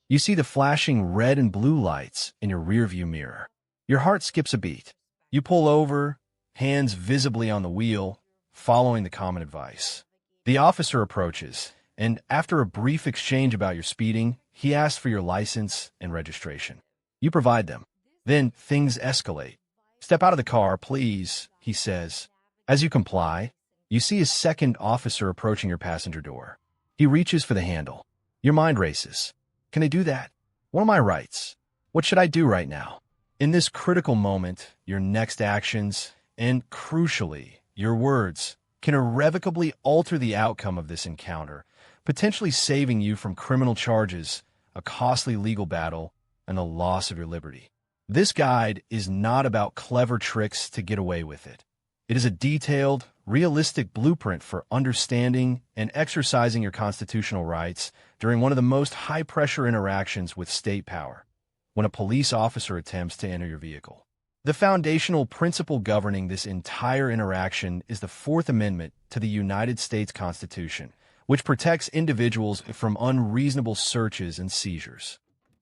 You see the flashing red and blue lights in your rearview mirror. Your heart skips a beat. You pull over, hands visibly on the wheel, following the common advice. The officer approaches, and after a brief exchange about your speeding, he asks for your license and registration. You provide them. Then things escalate. "Step out of the car, please," he says. As you comply, you see a second officer approaching your passenger door. He reaches for the handle. Your mind races. Can I do that? What are my rights? What should I do right now? In this critical moment, your next actions, and crucially, your words, can irrevocably alter the outcome of this encounter, potentially saving you from criminal charges, a costly legal battle, and the loss of your liberty. This guide is not about clever tricks to get away with it. It is a detailed, realistic blueprint for understanding and exercising your constitutional rights during one of the most high-pressure interactions with state power, when a police officer attempts to enter your vehicle. The foundational principle governing this entire interaction is the Fourth Amendment to the United States Constitution, which protects individuals from unreasonable searches and seizures.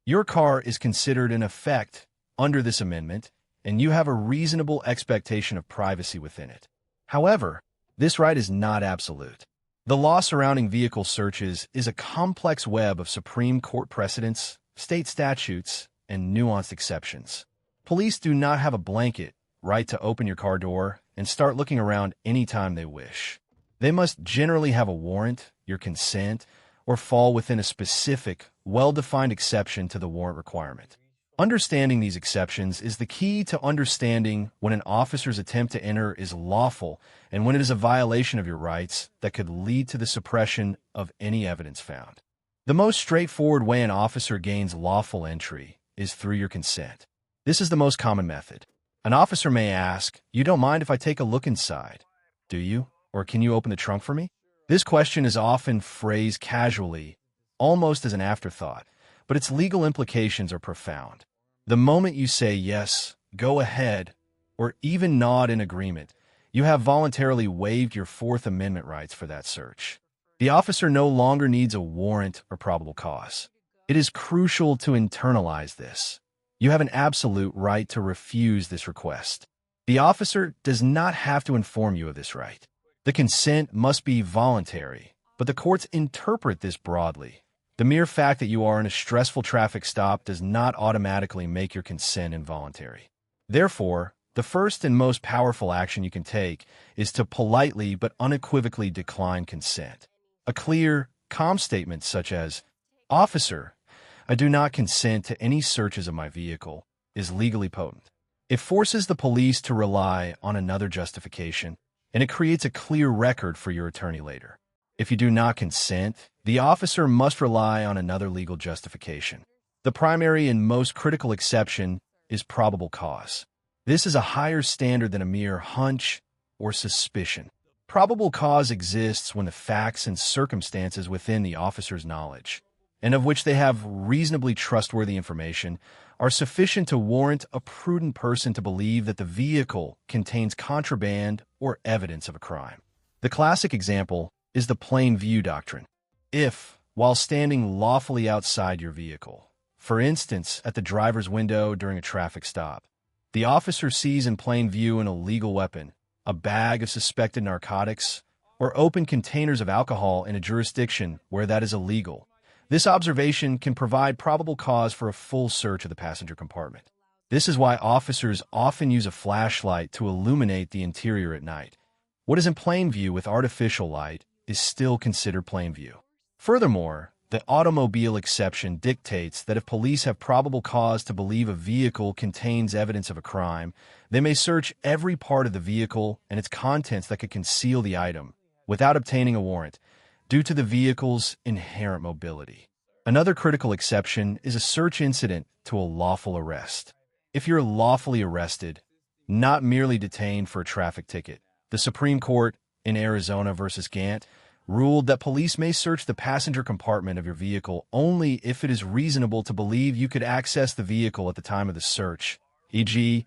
Your car is considered in effect under this amendment, and you have a reasonable expectation of privacy within it. However, this right is not absolute. The law surrounding vehicle searches is a complex web of Supreme Court precedents, state statutes, and nuanced exceptions. Police do not have a blanket right to open your car door and start looking around anytime they wish. They must generally have a warrant, your consent, or fall within a specific, well-defined exception to the warrant requirement. Understanding these exceptions is the key to understanding when an officer's attempt to enter is lawful and when it is a violation of your rights that could lead to the suppression of any evidence found. The most straightforward way an officer gains lawful entry is through your consent. This is the most common method. An officer may ask, "You don't mind if I take a look inside, do you? Or can you open the trunk for me?" This question is often phrased casually, almost as an afterthought, but its legal implications are profound. The moment you say yes, go ahead, or even nod in agreement, you have voluntarily waived your Fourth Amendment rights for that search. The officer no longer needs a warrant or probable cause. It is crucial to internalize this. You have an absolute right to refuse this request. The officer does not have to inform you of this right. The consent must be voluntary, but the courts interpret this broadly. The mere fact that you are in a stressful traffic stop does not automatically make your consent involuntary. Therefore, the first and most powerful action you can take is to politely but unequivocally decline consent. A clear, calm statement such as, "Officer, I do not consent to any searches of my vehicle," is legally potent. It forces the police to rely on another justification, and it creates a clear record for your attorney later. If you do not consent, the officer must rely on another legal justification. The primary and most critical exception is probable cause. This is a higher standard than a mere hunch or suspicion. Probable cause exists when the facts and circumstances within the officer's knowledge, and of which they have reasonably trustworthy information, are sufficient to warrant a prudent person to believe that the vehicle contains contraband or evidence of a crime. The classic example is the plain view doctrine. If, while standing lawfully outside your vehicle, for instance at the driver's window during a traffic stop, the officer sees in plain view an illegal weapon, a bag of suspected narcotics, or open containers of alcohol in a jurisdiction where that is illegal, this observation can provide probable cause for a full search of the passenger compartment. This is why officers often use a flashlight to illuminate the interior at night. What is in plain view with artificial light is still considered plain view. Furthermore, the automobile exception dictates that if police have probable cause to believe a vehicle contains evidence of a crime, they may search every part of the vehicle and its contents that could conceal the item, without obtaining a warrant, due to the vehicle's inherent mobility. Another critical exception is a search incident to a lawful arrest. If you're lawfully arrested, not merely detained for a traffic ticket, the Supreme Court, in Arizona versus Gant, ruled that police may search the passenger compartment of your vehicle only if it is reasonable to believe you could access the vehicle at the time of the search, e.g.,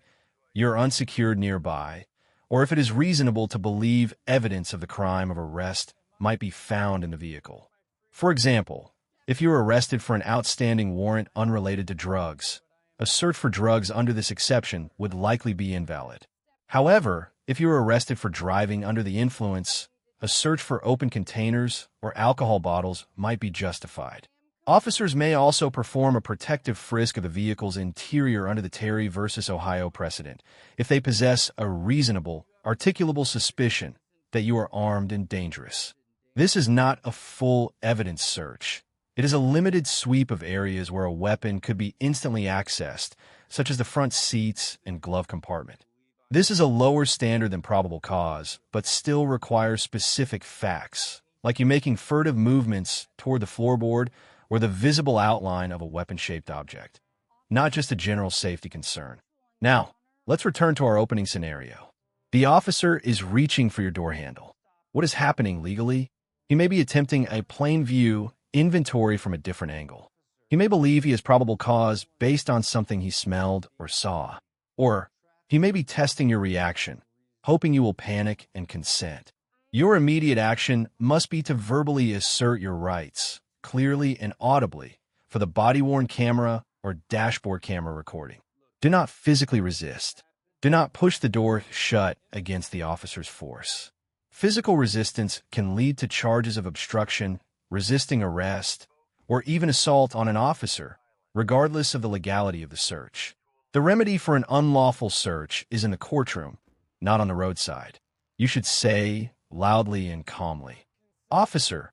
you're unsecured nearby, or if it is reasonable to believe evidence of the crime of arrest might be found in the vehicle. For example, If you are arrested for an outstanding warrant unrelated to drugs, a search for drugs under this exception would likely be invalid. However, if you are arrested for driving under the influence, a search for open containers or alcohol bottles might be justified. Officers may also perform a protective frisk of the vehicle's interior under the Terry v. Ohio precedent if they possess a reasonable, articulable suspicion that you are armed and dangerous. This is not a full evidence search. It is a limited sweep of areas where a weapon could be instantly accessed, such as the front seats and glove compartment. This is a lower standard than probable cause, but still requires specific facts, like you making furtive movements toward the floorboard or the visible outline of a weapon-shaped object, not just a general safety concern. Now, let's return to our opening scenario. The officer is reaching for your door handle. What is happening legally? He may be attempting a plain view inventory from a different angle. He may believe he has probable cause based on something he smelled or saw. Or he may be testing your reaction, hoping you will panic and consent. Your immediate action must be to verbally assert your rights, clearly and audibly, for the body-worn camera or dashboard camera recording. Do not physically resist. Do not push the door shut against the officer's force. Physical resistance can lead to charges of obstruction, resisting arrest, or even assault on an officer, regardless of the legality of the search. The remedy for an unlawful search is in the courtroom, not on the roadside. You should say, loudly and calmly, "Officer,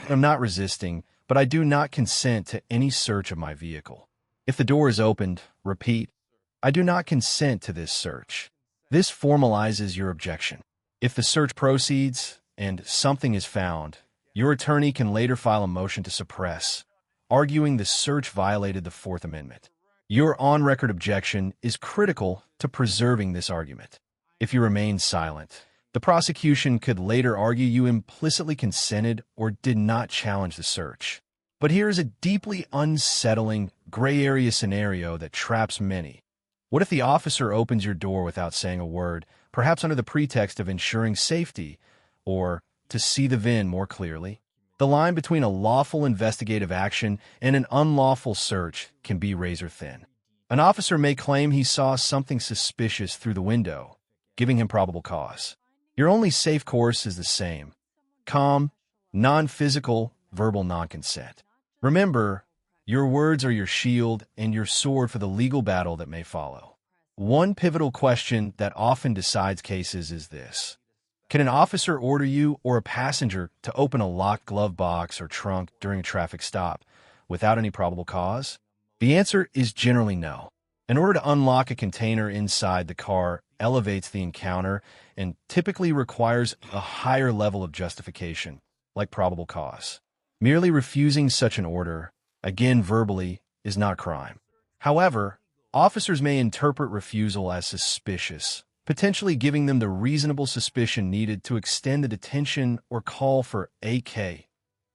I'm not resisting, but I do not consent to any search of my vehicle." If the door is opened, repeat, "I do not consent to this search." This formalizes your objection. If the search proceeds and something is found, your attorney can later file a motion to suppress, arguing the search violated the Fourth Amendment. Your on-record objection is critical to preserving this argument. If you remain silent, the prosecution could later argue you implicitly consented or did not challenge the search. But here is a deeply unsettling, gray area scenario that traps many. What if the officer opens your door without saying a word, perhaps under the pretext of ensuring safety or to see the VIN more clearly? The line between a lawful investigative action and an unlawful search can be razor thin. An officer may claim he saw something suspicious through the window, giving him probable cause. Your only safe course is the same: calm, non-physical, verbal non-consent. Remember, your words are your shield and your sword for the legal battle that may follow. One pivotal question that often decides cases is this: can an officer order you or a passenger to open a locked glove box or trunk during a traffic stop without any probable cause? The answer is generally no. In order to unlock a container inside the car elevates the encounter and typically requires a higher level of justification, like probable cause. Merely refusing such an order, again verbally, is not crime. However, officers may interpret refusal as suspicious, potentially giving them the reasonable suspicion needed to extend the detention or call for AK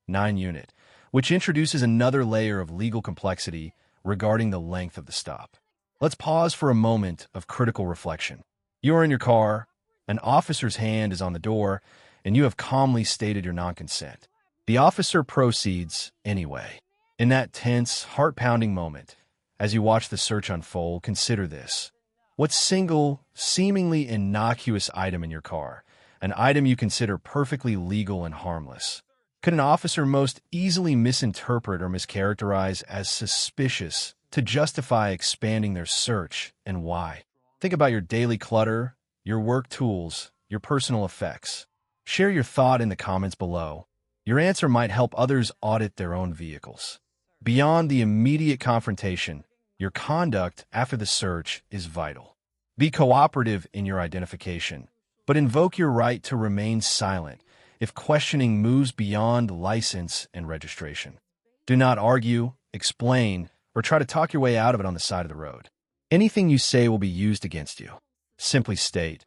9 unit, which introduces another layer of legal complexity regarding the length of the stop. Let's pause for a moment of critical reflection. You are in your car, an officer's hand is on the door, and you have calmly stated your non-consent. The officer proceeds anyway. In that tense, heart-pounding moment, as you watch the search unfold, consider this. What single, seemingly innocuous item in your car, an item you consider perfectly legal and harmless, could an officer most easily misinterpret or mischaracterize as suspicious to justify expanding their search, and why? Think about your daily clutter, your work tools, your personal effects. Share your thought in the comments below. Your answer might help others audit their own vehicles. Beyond the immediate confrontation, your conduct after the search is vital. Be cooperative in your identification, but invoke your right to remain silent if questioning moves beyond license and registration. Do not argue, explain, or try to talk your way out of it on the side of the road. Anything you say will be used against you. Simply state,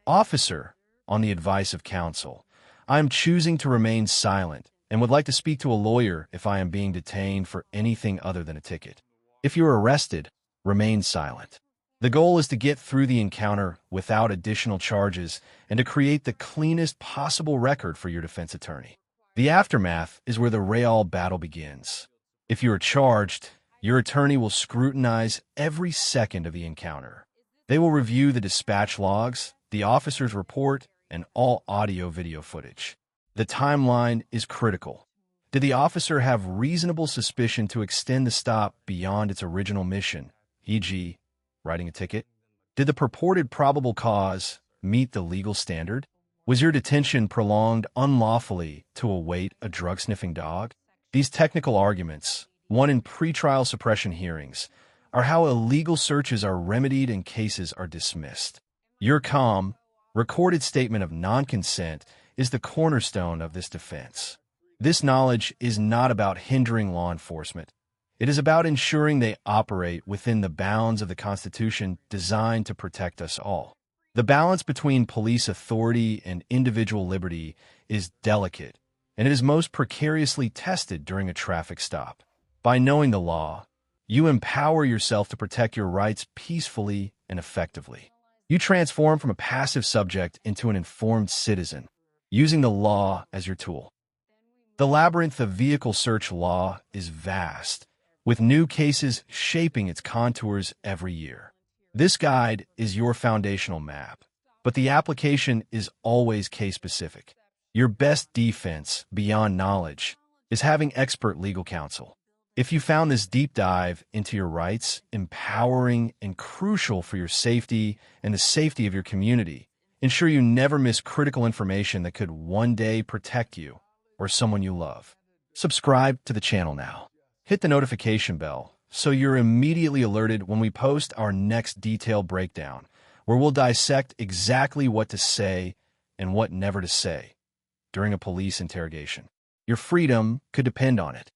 "Officer, on the advice of counsel, I am choosing to remain silent and would like to speak to a lawyer if I am being detained for anything other than a ticket." If you are arrested, remain silent. The goal is to get through the encounter without additional charges and to create the cleanest possible record for your defense attorney. The aftermath is where the real battle begins. If you are charged, your attorney will scrutinize every second of the encounter. They will review the dispatch logs, the officer's report, and all audio-video footage. The timeline is critical. Did the officer have reasonable suspicion to extend the stop beyond its original mission, e.g., writing a ticket? Did the purported probable cause meet the legal standard? Was your detention prolonged unlawfully to await a drug-sniffing dog? These technical arguments, won in pretrial suppression hearings, are how illegal searches are remedied and cases are dismissed. Your calm, recorded statement of non-consent is the cornerstone of this defense. This knowledge is not about hindering law enforcement. It is about ensuring they operate within the bounds of the Constitution designed to protect us all. The balance between police authority and individual liberty is delicate, and it is most precariously tested during a traffic stop. By knowing the law, you empower yourself to protect your rights peacefully and effectively. You transform from a passive subject into an informed citizen, using the law as your tool. The labyrinth of vehicle search law is vast, with new cases shaping its contours every year. This guide is your foundational map, but the application is always case-specific. Your best defense, beyond knowledge, is having expert legal counsel. If you found this deep dive into your rights empowering and crucial for your safety and the safety of your community, ensure you never miss critical information that could one day protect you or someone you love. Subscribe to the channel now. Hit the notification bell so you're immediately alerted when we post our next detailed breakdown, where we'll dissect exactly what to say and what never to say during a police interrogation. Your freedom could depend on it.